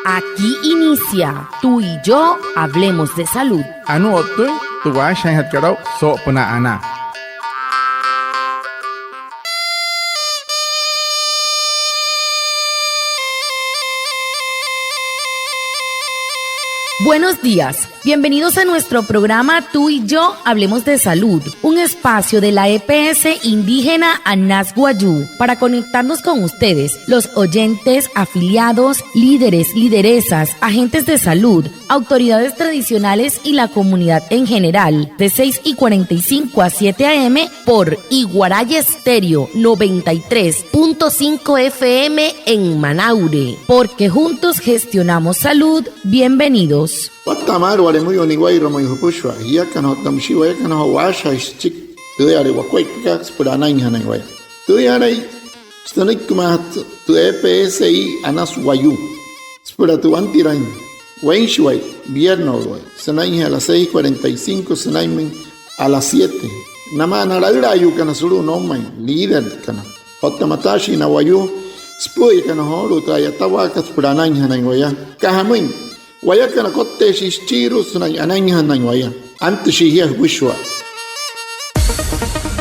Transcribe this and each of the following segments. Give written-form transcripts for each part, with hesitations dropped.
Aquí inicia Tú y Yo Hablemos de Salud. Anu otu tuwa shan hatkarau so puna ana. Buenos días, bienvenidos a nuestro programa Tú y Yo Hablemos de Salud, un espacio de la EPS indígena Anas Guayú para conectarnos con ustedes, los oyentes, afiliados, líderes, lideresas, agentes de salud, autoridades tradicionales y la comunidad en general, de 6:45 a 7 a.m. por Iguaray Estéreo 93.5 FM en Manaure, porque juntos gestionamos salud. Bienvenidos. Watamar wale muy oniguay romo yupushwa ya kana tamshiwa ya kana washa ischik tuyare wakweka spurana inhana waya tuyare stonik kumat tu EPSI Anas Guayú spura tu antirain wenshway viernes waya sanai a las 6:45 sanai a las 7 nama naralra yu kana suru no mai líder kana hotamatashi na wayu spuy kana holu tayatawa spurana inhana waya kahamin Waya kana kote shishiru sunay ananya nanwaya ante shihia bushwa.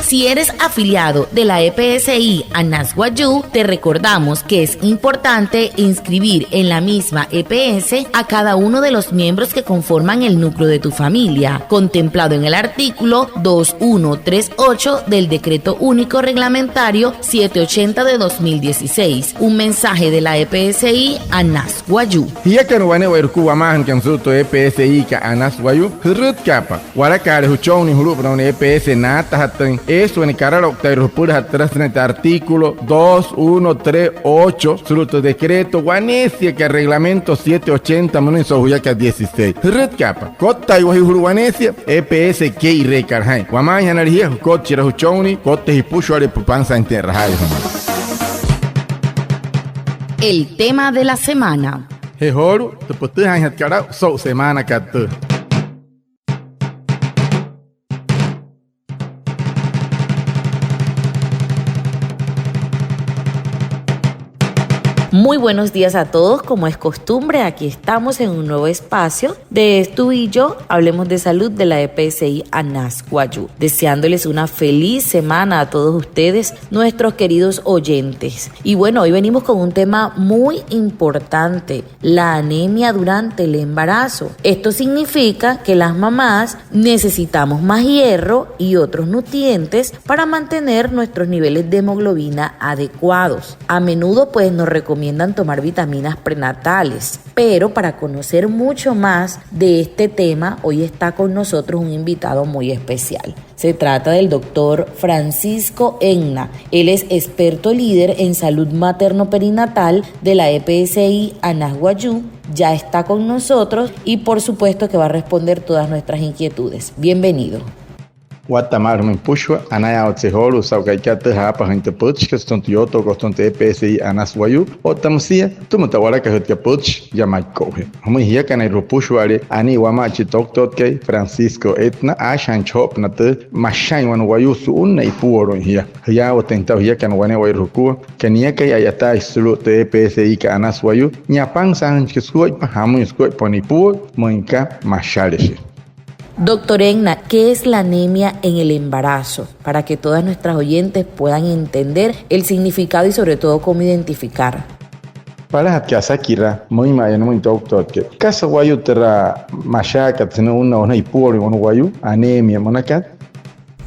Si eres afiliado de la EPSI Anas Guayú, te recordamos que es importante inscribir en la misma EPS a cada uno de los miembros que conforman el núcleo de tu familia, contemplado en el artículo 2138 del Decreto Único Reglamentario 780 de 2016. Un mensaje de la EPSI Anas Guayú. Hiya wane werku wamahan kan suto EPSI ka Anas Guayú hurut kapa warakare huchoni huru para EPS nata hatan eso en carara octavio pura atrás en este artículo 2138 sobre decreto guanesia que reglamento 780 municipio huyaca 16 red capa cota y huru guanesia EPS que y recarjai guamay energía cochira huchoni cote y pushore pupanza enterrajai. El tema de la semana. Hehoru te putejan hatkarau so semana katu. Muy buenos días a todos, como es costumbre, aquí estamos en un nuevo espacio de Tú y Yo Hablemos de Salud de la EPSI Anas Guayú, deseándoles una feliz semana a todos ustedes, nuestros queridos oyentes. Y bueno, hoy venimos con un tema muy importante, la anemia durante el embarazo. Esto significa que las mamás necesitamos más hierro y otros nutrientes para mantener nuestros niveles de hemoglobina adecuados. A menudo pues nos recomiendan tomar vitaminas prenatales, pero para conocer mucho más de este tema, hoy está con nosotros un invitado muy especial. Se trata del doctor Francisco Egna. Él es experto líder en salud materno-perinatal de la EPSI Anas Guayú. Ya está con nosotros y por supuesto que va a responder todas nuestras inquietudes. Bienvenido. Watamar min pushwa anaya otseholu saukaikate hapa gente puch que son yoto costonte EPSI Anas Guayú o tamsia tumutawara que hotka puch yamaikohe homo hia kana rupushware ani wamachi toktoke Francisco Egna ashan chop nate mashain wan Guayú su unna ipuoro hia o tentau hia kana wane wai ruku kania kai ayata isulu te EPSI ka Anas Guayú nyapan san que suoi hamu skoi ponipu moinka mashaleshi. Doctor Egna, ¿qué es la anemia en el embarazo? Para que todas nuestras oyentes puedan entender el significado y sobre todo cómo identificar. Para que asakira muy maya no muy doctor que casa Guayú terra mashaka tiene una ipuri un Guayú anemia monacat.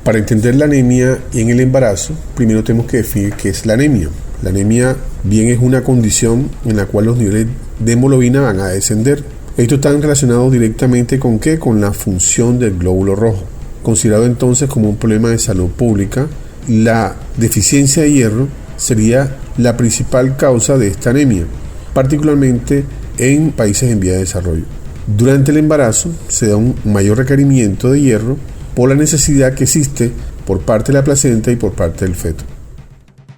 Para entender la anemia en el embarazo, primero tenemos que definir qué es la anemia. La anemia bien es una condición en la cual los niveles de hemoglobina van a descender. Esto está relacionado directamente con ¿qué? Con la función del glóbulo rojo. Considerado entonces como un problema de salud pública, la deficiencia de hierro sería la principal causa de esta anemia, particularmente en países en vía de desarrollo. Durante el embarazo se da un mayor requerimiento de hierro por la necesidad que existe por parte de la placenta y por parte del feto.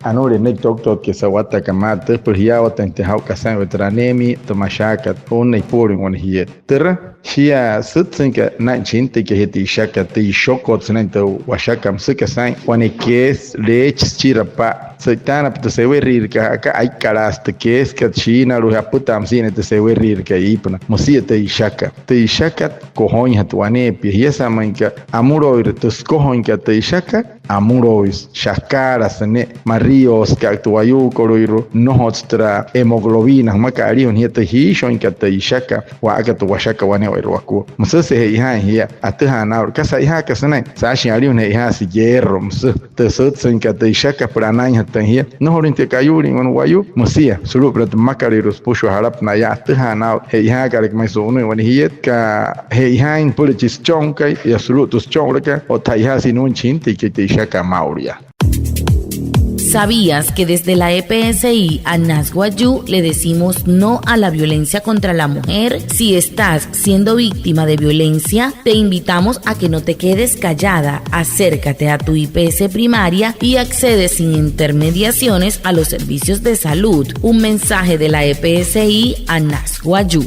Anore nek doctor que sawata kamata per hiawa tente hau kasan vetranemi tomashaka onne porin on hier. Ter hia sitzen ka na chinte ke heti shaka te shokot sanente washaka msika san one kes lech chirapa Saitana te se rir ka ka ai karas te kes ka china ru haputam sine te se rir ka ipna mosia te ishaka kohon hatwane pi hiesa manka amuroir te kohon ka te ishaka amurois shakara sane marios ka tuayu koroiro nohotstra hemoglobina makari on hieta hishon ka te ishaka wa aka tu washaka wane waku musase he hia ataha na ka sai ha ka sane sa shi ari on he ha si hierro mus te sotsen ka te ishaka pranai Tanhia, no horinte cayuri, on wayu, Mosia, Suruprat Macarius Pusho Harap Naya, Tehana, Heihagarek Maison, when he yet ka Heihain Politis Chonka, Yasrutus Chonka, o Taihasi Nunchin, Tikete Shaka Mauria. ¿Sabías que desde la EPSI a Nasguayú le decimos no a la violencia contra la mujer? Si estás siendo víctima de violencia, te invitamos a que no te quedes callada. Acércate a tu IPS primaria y accede sin intermediaciones a los servicios de salud. Un mensaje de la EPSI a Nasguayú.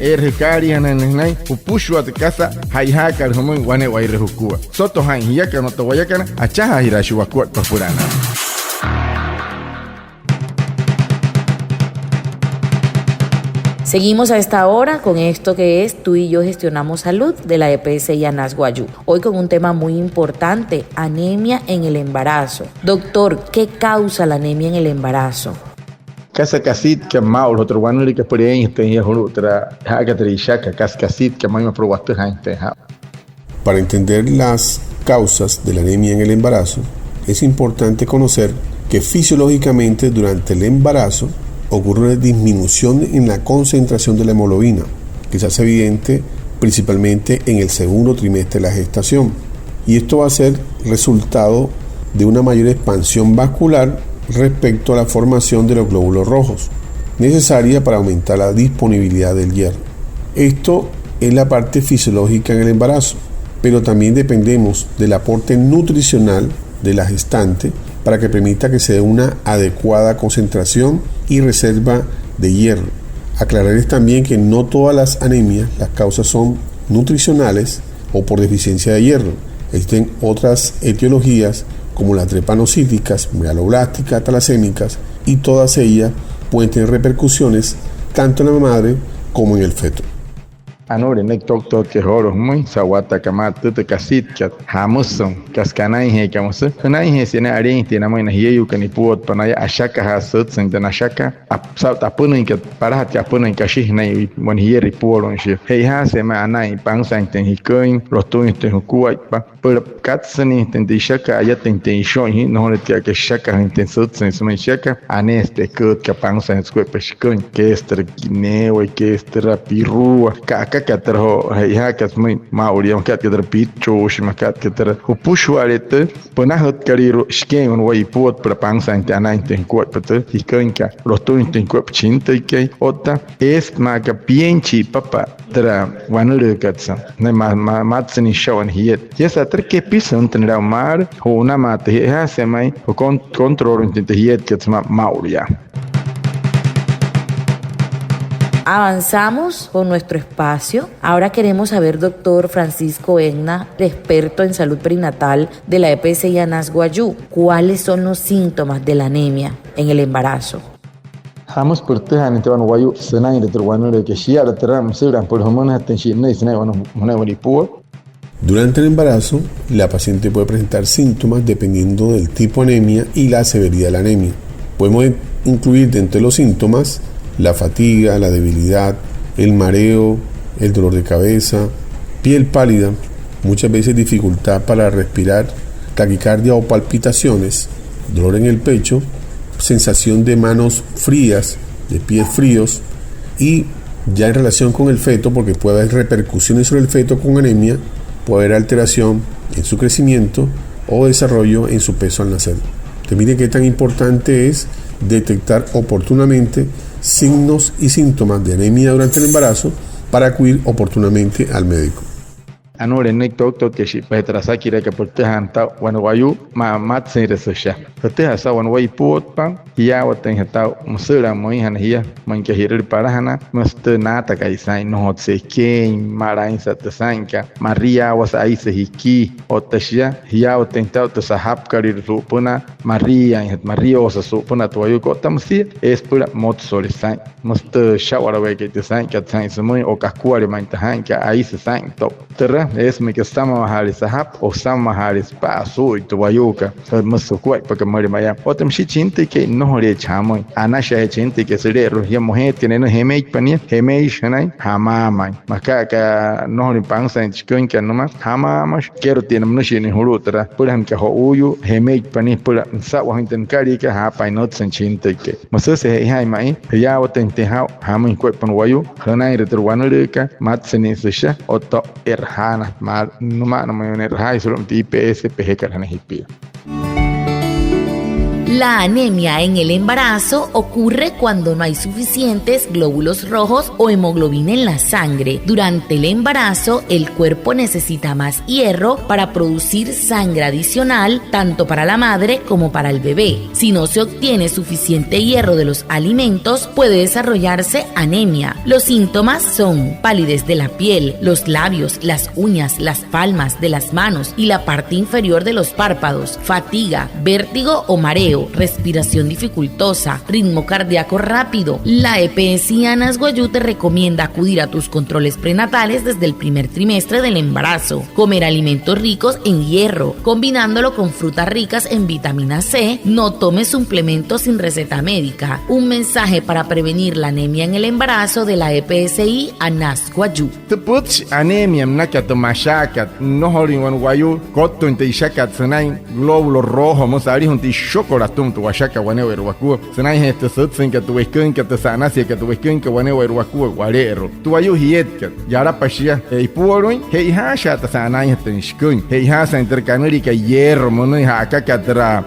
Erhekari hananai upushwa te casa haihaka homo wane wairehukua soto han hiyaka no tawayakana achaha hirashuakua papurana. Seguimos a esta hora con esto que es Tú y yo gestionamos salud de la EPSI a Nasguayú. Hoy con un tema muy importante, anemia en el embarazo. Doctor, ¿qué causa la anemia en el embarazo? Casa casit que maul otro wanuli que por ahí está ya otra haga trishaka casit que mai me probaste gente. Para entender las causas de la anemia en el embarazo, es importante conocer que fisiológicamente durante el embarazo ocurre una disminución en la concentración de la hemoglobina, que se hace evidente principalmente en el segundo trimestre de la gestación. Y esto va a ser resultado de una mayor expansión vascular respecto a la formación de los glóbulos rojos, necesaria para aumentar la disponibilidad del hierro. Esto es la parte fisiológica en el embarazo, pero también dependemos del aporte nutricional de la gestante para que permita que se dé una adecuada concentración y reserva de hierro. Aclararles también que no todas las anemias, las causas son nutricionales o por deficiencia de hierro. Existen otras etiologías como las trepanocíticas, megaloblásticas, talasémicas, y todas ellas pueden tener repercusiones tanto en la madre como en el feto. Anore nek tok ke horo muy sawata kamat te kasit kat hamuson kaskanai he kamus kanai he sene ari tina mai na hiu kani puot panaya ashaka hasut sen tan ashaka apsat apunin kat parahat ka apunin kashi nai mon hieri puolon shi he ha se ma anai pang sang ten hikoin rotun ten hukuai pa per katsani ten shaka ayat ten shon hi no le tia ke shaka ten sut sen suma shaka aneste kut ka pang sang skwe peshkon ke estre kineo ke estre pirua ka katerho haiha kasmai mauriam kater pitcho shimakat kater upushwarete ponahot kariro shken on wai pot para pangsa intanainte kuat pete hikanka rostointe kuat chinte ke ota es maka pienchi papa tra wanule katsa ne matsini shawan hiet yesa terke pison tenra mar ho una mate ha semai o control intente hiet katsma mauria. Avanzamos con nuestro espacio. Ahora queremos saber, doctor Francisco Egna, experto en salud perinatal de la EPSI a Nasguayú, ¿cuáles son los síntomas de la anemia en el embarazo? Hamos pertehan en Teban Guayu, Senay de Turguano de Keshia, la Terram, Seguran, por hormonas, Tenshine, Senay, Monavaripo. Durante el embarazo, la paciente puede presentar síntomas dependiendo del tipo de anemia y la severidad de la anemia. Podemos incluir dentro de los síntomas la fatiga, la debilidad, el mareo, el dolor de cabeza, piel pálida, muchas veces dificultad para respirar, taquicardia o palpitaciones, dolor en el pecho, sensación de manos frías, de pies fríos, y ya en relación con el feto, porque puede haber repercusiones sobre el feto con anemia, puede haber alteración en su crecimiento o desarrollo en su peso al nacer. Entonces, miren qué tan importante es detectar oportunamente signos y síntomas de anemia durante el embarazo para acudir oportunamente al médico. Anore nek doctor que si petrasaki reka pertehan ta wanwayu ma mat sin resesha perteha sa wanwai puot pam ya waten hata musura moi han hia man ke hirir parahana must nata kai sai no hot se ke marain sa tsanka maria was ai se hiki otashia hia waten ta to sahap karir supuna maria het maria os supuna to ayu ko tamsi es pura mot soli sai must shawara we ke sai ka sai semoi o kakuari man ta han ka ai se sai to terra es me que estamos mahali sahap o estamos mahali paso y tuayuca musu kuai porque mari maya otem shi chinte que no hore chamo ana sha chinte que sere rohia mohe tiene no hemei pania hemei shanai hamama maka ka no hore pansa en chikon que no ma hamama quiero tiene no shi ni hurutra por han que ho uyu hemei pani por sa wa hinten kari que ha pa not sen chinte que musu se hai mai ya otem te ha hamin kuai pan wayu hanai retruano ka mat seni sha oto erhana no me energía solo IPS PG carnejipía. La anemia en el embarazo ocurre cuando no hay suficientes glóbulos rojos o hemoglobina en la sangre. Durante el embarazo, el cuerpo necesita más hierro para producir sangre adicional, tanto para la madre como para el bebé. Si no se obtiene suficiente hierro de los alimentos, puede desarrollarse anemia. Los síntomas son palidez de la piel, los labios, las uñas, las palmas de las manos y la parte inferior de los párpados, fatiga, vértigo o mareo, respiración dificultosa, ritmo cardíaco rápido. La EPS Anasguayú te recomienda acudir a tus controles prenatales desde el primer trimestre del embarazo, comer alimentos ricos en hierro, combinándolo con frutas ricas en vitamina C, no tomes suplementos sin receta médica. Un mensaje para prevenir la anemia en el embarazo de la EPSI Anasguayú. Teputs anemia mnaka tomashakat no horin wan wayu kotto inte ishakat sanai glóbulo rojo mosari hunti chocolate tu washaka waneo erwaku sanai este sutsen que tu wesken que te sanasi que tu wesken que waneo erwaku warero tu ayu hiet yara pashia e puoroin he hasha ta sanai este nishkun he hasa intercanuri que hierro mono haka katra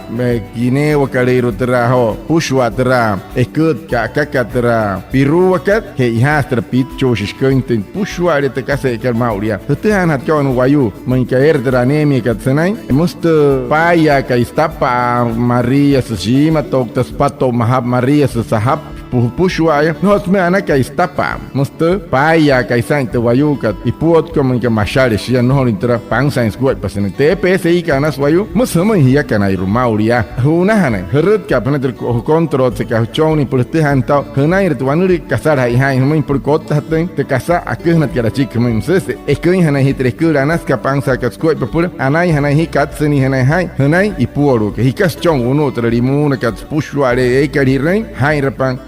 gine wakalero traho pushwa tra eskut ka katra piru wakat he hastra pitcho shkun ten pushwa te kase que mauria te hanat ka wan wayu man ka erdra anemia ka sanai must paya ka istapa Maria Sujima Toktas Pato Mahab Maria Sahab Pushwaya, no me ana que estapa, mosto, paya, que sainte wayukat, y puot como que machare, si no intra pansa en squat, pas en TPSI canas wayu, musamo hiya canai rumauria, una hana, herut que apenas el control se cachoni por este hantao, hanai tu anuri casar hai hai, no por cota te casa a que na que la chica me se es que hana hitre que anas que pansa que squat por anai hana hi katseni hana hai, hanai y puoru que hi cachon uno otra limuna que pushware e cari rein, hai rapan,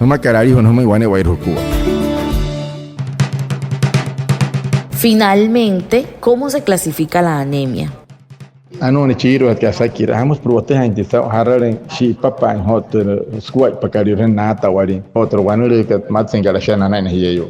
Finalmente, ¿cómo se clasifica la anemia? Anone chiro at kasaki ramos proteja intisa hararen shi papa en hot squat pakari renata wari otro wanure que matsen galashana nana hiyo.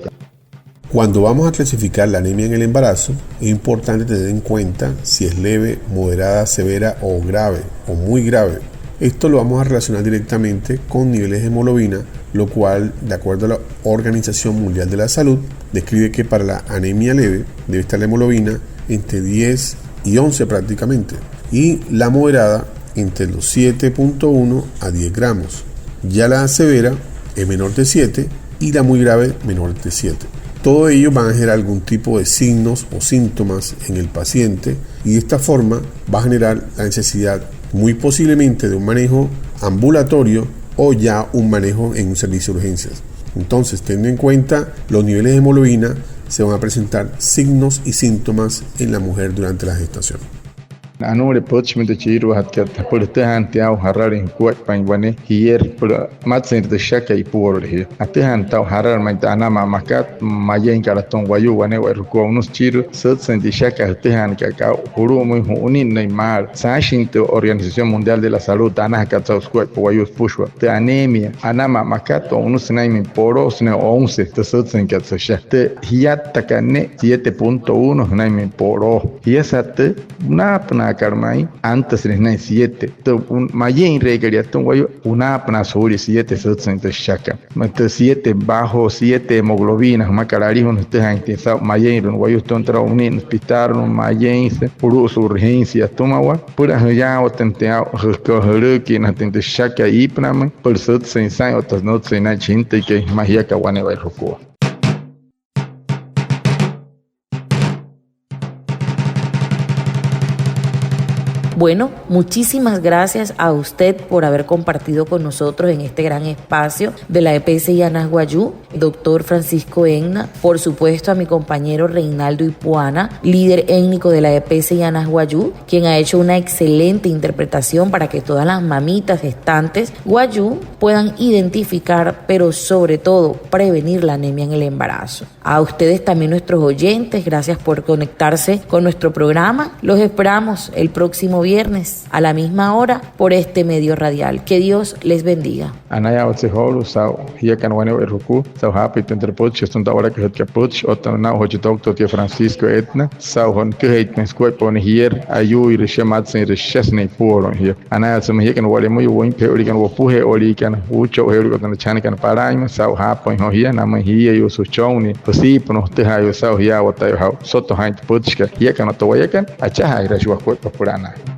Cuando vamos a clasificar la anemia en el embarazo, es importante tener en cuenta si es leve, moderada, severa o grave o muy grave. Esto lo vamos a relacionar directamente con niveles de hemoglobina, lo cual, de acuerdo a la Organización Mundial de la Salud, describe que para la anemia leve debe estar la hemoglobina entre 10 y 11 prácticamente, y la moderada entre los 7.1 a 10 gramos. Ya la severa es menor de 7 y la muy grave menor de 7. Todos ellos van a generar algún tipo de signos o síntomas en el paciente y de esta forma va a generar la necesidad muy posiblemente de un manejo ambulatorio o ya un manejo en un servicio de urgencias. Entonces, teniendo en cuenta los niveles de hemoglobina, se van a presentar signos y síntomas en la mujer durante la gestación. Anore pochmente chiru hat que por te hantiao harar en kuat panwane hier por matsen de shaka y por here ate hantao harar manta anama makat mayen karaton wayu wane waruko unos chiru sutsen de shaka te han ka huru muy unin neymar sashin te Organización Mundial de la Salud ana ka tsaus kuat wayu pushwa te anemia anama makat unos naimi poros ne 11 te sutsen ka tsasha te hiat takane 7.1 naimi poro hiesate una Carmay, antes de 7. Un mayen requería un guayo, una apnasuri 7, 7 chaca. 7 bajo 7 hemoglobinas, macarari, ustedes han intentado mayen, un guayo, están traumin, hospital, mayen, purus urgencias, tomawa, pura ya o tenteado, que na tente chaca y prama, por 7 otras no se na chinta y que magia caguane va el roco. Bueno, muchísimas gracias a usted por haber compartido con nosotros en este gran espacio de la EPSI Anasguayú, doctor Francisco Egna, por supuesto a mi compañero Reinaldo Ipuana, líder étnico de la EPSI Anasguayú, quien ha hecho una excelente interpretación para que todas las mamitas gestantes guayú puedan identificar, pero sobre todo prevenir la anemia en el embarazo. A ustedes también, nuestros oyentes, gracias por conectarse con nuestro programa. Los esperamos el próximo viernes a la misma hora por este medio radial. Que Dios les bendiga. Anaya otseholu sao hiya kanwane eruku sao happy tenterpoch eston tawara que hatkapoch otana hojitok to Francisco Etna sao hon que heit mensquai pon hier ayu ir shamat sen reshesne poron hier anaya some hier kan wale muy buen pe origan wo puhe origan ucho heru kan chane kan paraima sao hapo ho hier na man hier yo so choni posi pono te hayo sao hier watayo ha soto haint pochka hier kan to wayakan acha ha ira jwa ko populana.